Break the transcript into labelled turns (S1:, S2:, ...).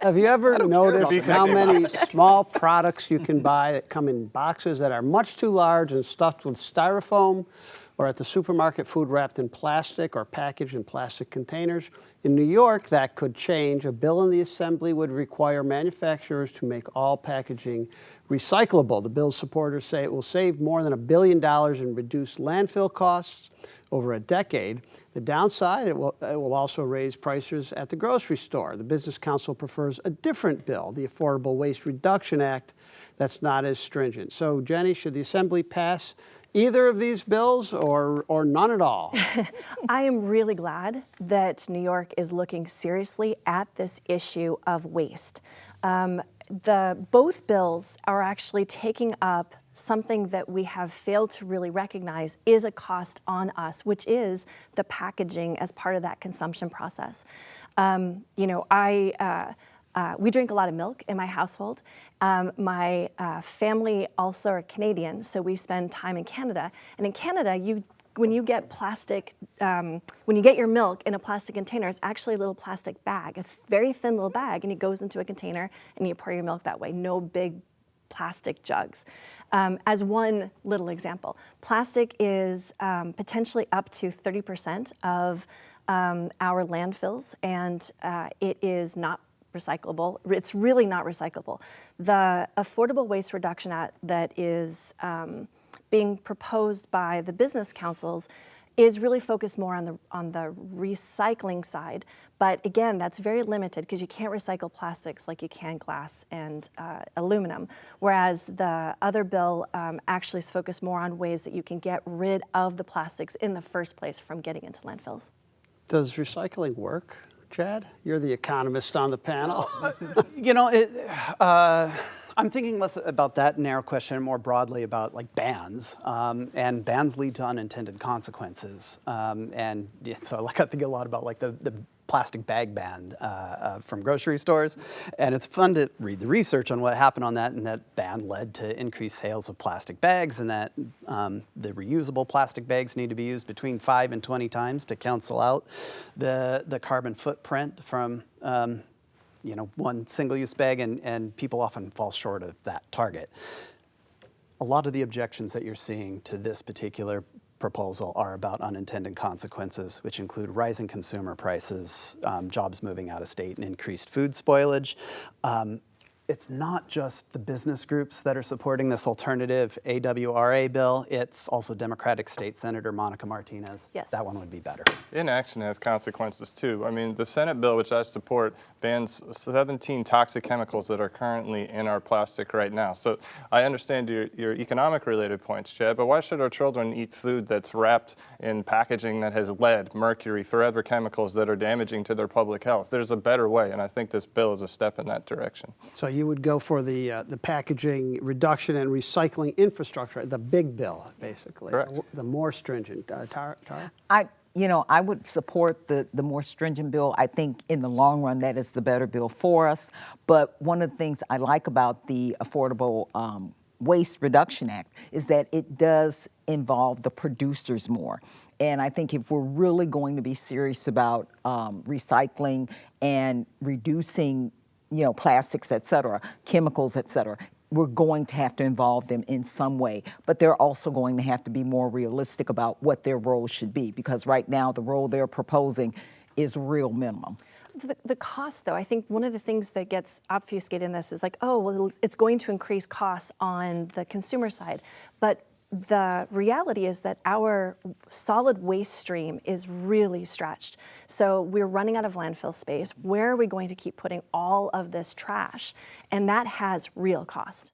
S1: Have you ever noticed how many small products you can buy that come in boxes that are much too large and stuffed with styrofoam, or at the supermarket food wrapped in plastic or packaged in plastic containers? In New York, that could change. A bill in the Assembly would require manufacturers to make all packaging recyclable. The bill's supporters say it will save more than $1 billion in reduced landfill costs over a decade. The downside, it will also raise prices at the grocery store. The Business Council prefers a different bill, the Affordable Waste Reduction Act, that's not as stringent. So, Jenny, should the Assembly pass either of these bills or none at all?
S2: I am really glad that New York is looking seriously at this issue of waste. Both bills are actually taking up something that we have failed to really recognize is a cost on us, which is the packaging as part of that consumption process. We drink a lot of milk in my household. My family also are Canadian, so we spend time in Canada. And in Canada, when you get your milk in a plastic container, it's actually a little plastic bag, a very thin little bag, and it goes into a container, and you pour your milk that way. No big plastic jugs. As one little example, plastic is potentially up to 30% of our landfills, and it is not recyclable. It's really not recyclable. The Affordable Waste Reduction Act that is being proposed by the business councils is really focused more on the recycling side. But again, that's very limited because you can't recycle plastics like you can glass and aluminum. Whereas the other bill actually is focused more on ways that you can get rid of the plastics in the first place from getting into landfills.
S1: Does recycling work, Chad? You're the economist on the panel.
S3: I'm thinking less about that narrow question and more broadly about like bans, and bans lead to unintended consequences. And yeah, so I think a lot about like the plastic bag ban from grocery stores, and it's fun to read the research on what happened on that, and that ban led to increased sales of plastic bags, and that the reusable plastic bags need to be used between 5 and 20 times to cancel out the carbon footprint from one single-use bag, and people often fall short of that target. A lot of the objections that you're seeing to this particular proposal are about unintended consequences, which include rising consumer prices, jobs moving out of state, and increased food spoilage. It's not just the business groups that are supporting this alternative AWRA bill. It's also Democratic State Senator Monica Martinez.
S2: Yes.
S3: That one would be better.
S4: Inaction has consequences too. I mean, the Senate bill, which I support, bans 17 toxic chemicals that are currently in our plastic right now. So I understand your economic related points, Chad, but why should our children eat food that's wrapped in packaging that has lead, mercury, forever chemicals that are damaging to their public health? There's a better way, and I think this bill is a step in that direction.
S1: So you would go for the packaging reduction and recycling infrastructure, the big bill, basically.
S4: Correct.
S1: The more stringent. Tara?
S5: I would support the more stringent bill. I think in the long run that is the better bill for us. But one of the things I like about the Affordable Waste Reduction Act is that it does involve the producers more. And I think if we're really going to be serious about recycling and reducing plastics, et cetera, chemicals, et cetera, we're going to have to involve them in some way. But they're also going to have to be more realistic about what their role should be, because right now the role they're proposing is real minimum.
S2: The cost, though, I think one of the things that gets obfuscated in this is like, oh, well, it's going to increase costs on the consumer side. But the reality is that our solid waste stream is really stretched. So we're running out of landfill space. Where are we going to keep putting all of this trash? And that has real cost.